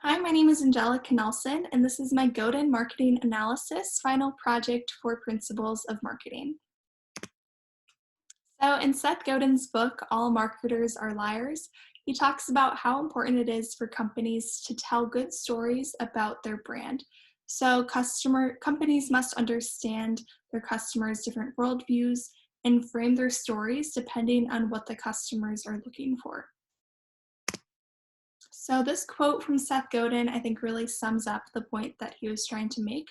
Hi, my name is Angelica Nelson, and this is my Godin Marketing Analysis final project for Principles of Marketing. So, in Seth Godin's book, All Marketers Are Liars, he talks about how important it is for companies to tell good stories about their brand. So, companies must understand their customers' different worldviews and frame their stories depending on what the customers are looking for. So, this quote from Seth Godin, I think, really sums up the point that he was trying to make.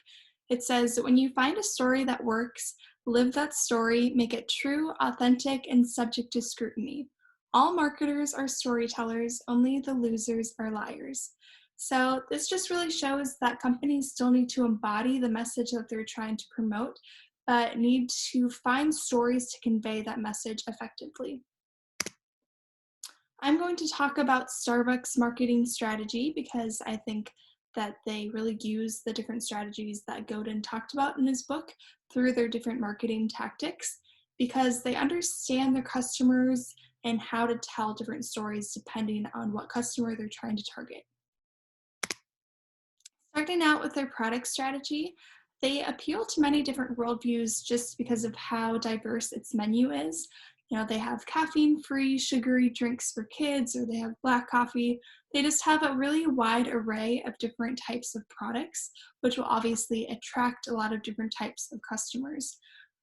It says, when you find a story that works, live that story, make it true, authentic, and subject to scrutiny. All marketers are storytellers, only the losers are liars. So, this just really shows that companies still need to embody the message that they're trying to promote, but need to find stories to convey that message effectively. I'm going to talk about Starbucks marketing strategy because I think that they really use the different strategies that Godin talked about in his book through their different marketing tactics because they understand their customers and how to tell different stories depending on what customer they're trying to target. Starting out with their product strategy, they appeal to many different worldviews just because of how diverse its menu is. You know, they have caffeine-free, sugary drinks for kids, or they have black coffee. They just have a really wide array of different types of products, which will obviously attract a lot of different types of customers.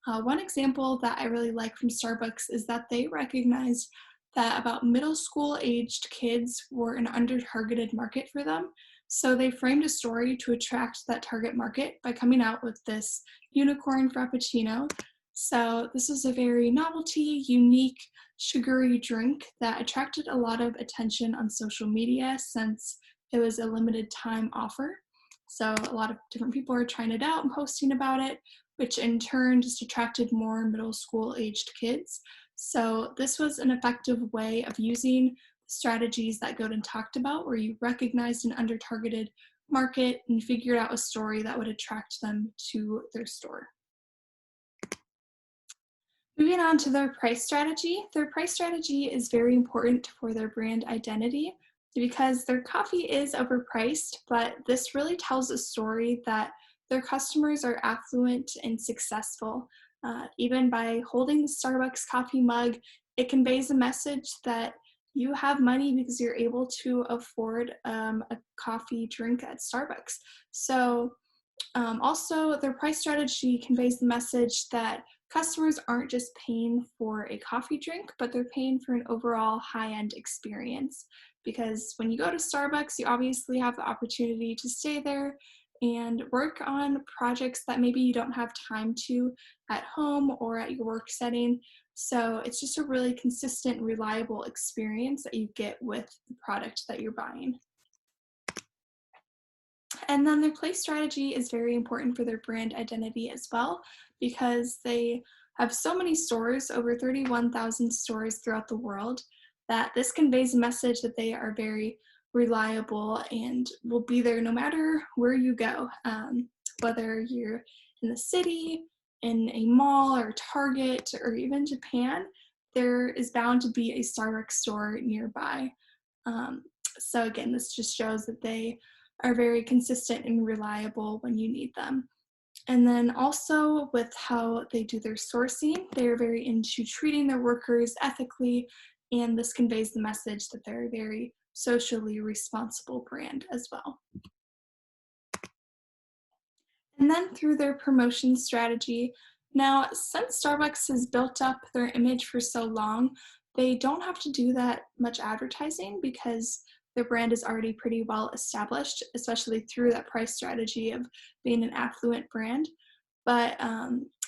One example that I really like from Starbucks is that they recognized that about middle school aged kids were an under targeted market for them. So they framed a story to attract that target market by coming out with this unicorn frappuccino. So this was a very novelty, unique, sugary drink that attracted a lot of attention on social media since it was a limited time offer. So a lot of different people are trying it out and posting about it, which in turn just attracted more middle school aged kids. So this was an effective way of using strategies that Godin talked about, where you recognized an under-targeted market and figured out a story that would attract them to their store. Moving on to their price strategy is very important for their brand identity because their coffee is overpriced, but this really tells a story that their customers are affluent and successful. Even by holding the Starbucks coffee mug, it conveys a message that you have money because you're able to afford a coffee drink at Starbucks. So also, their price strategy conveys the message that customers aren't just paying for a coffee drink, but they're paying for an overall high-end experience. Because when you go to Starbucks, you obviously have the opportunity to stay there and work on projects that maybe you don't have time to at home or at your work setting. So it's just a really consistent, reliable experience that you get with the product that you're buying. And then their place strategy is very important for their brand identity as well because they have so many stores, over 31,000 stores throughout the world, that this conveys a message that they are very reliable and will be there no matter where you go. Whether you're in the city, in a mall or Target, or even Japan, there is bound to be a Starbucks store nearby. Um, so again, this just shows that they are very consistent and reliable when you need them. And then also with how they do their sourcing, they are very into treating their workers ethically, and this conveys the message that they're a very socially responsible brand as well. And then through their promotion strategy, now since Starbucks has built up their image for so long, they don't have to do that much advertising because their brand is already pretty well established, especially through that price strategy of being an affluent brand. But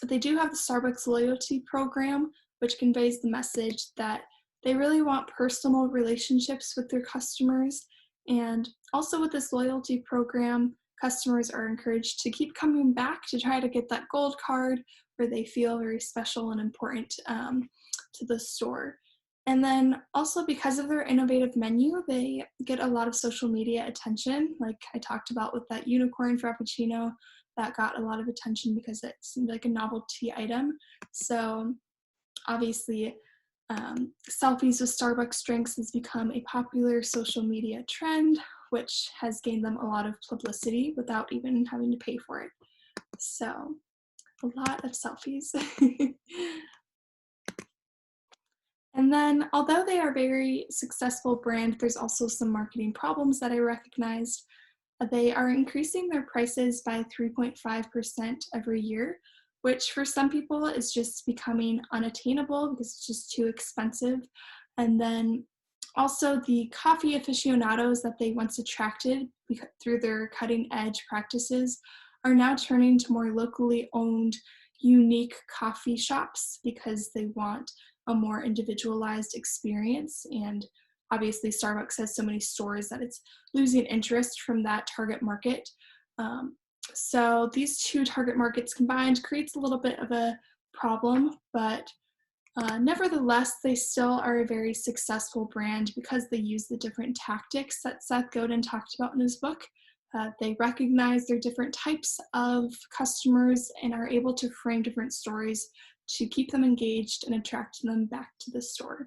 they do have the Starbucks loyalty program, which conveys the message that they really want personal relationships with their customers. And also with this loyalty program, customers are encouraged to keep coming back to try to get that gold card where they feel very special and important to the store. And then also because of their innovative menu, they get a lot of social media attention. Like I talked about with that unicorn frappuccino, that got a lot of attention because it seemed like a novelty item. So obviously, selfies with Starbucks drinks has become a popular social media trend. which has gained them a lot of publicity without even having to pay for it. So, a lot of selfies. And then, although they are a very successful brand, there's also some marketing problems that I recognized. They are increasing their prices by 3.5% every year, which for some people is just becoming unattainable because it's just too expensive. And then also the coffee aficionados that they once attracted through their cutting edge practices are now turning to more locally owned, unique coffee shops because they want a more individualized experience. And obviously, Starbucks has so many stores that it's losing interest from that target market. Um, so these two target markets combined creates a little bit of a problem, but nevertheless, they still are a very successful brand because they use the different tactics that Seth Godin talked about in his book. They recognize their different types of customers and are able to frame different stories to keep them engaged and attract them back to the store.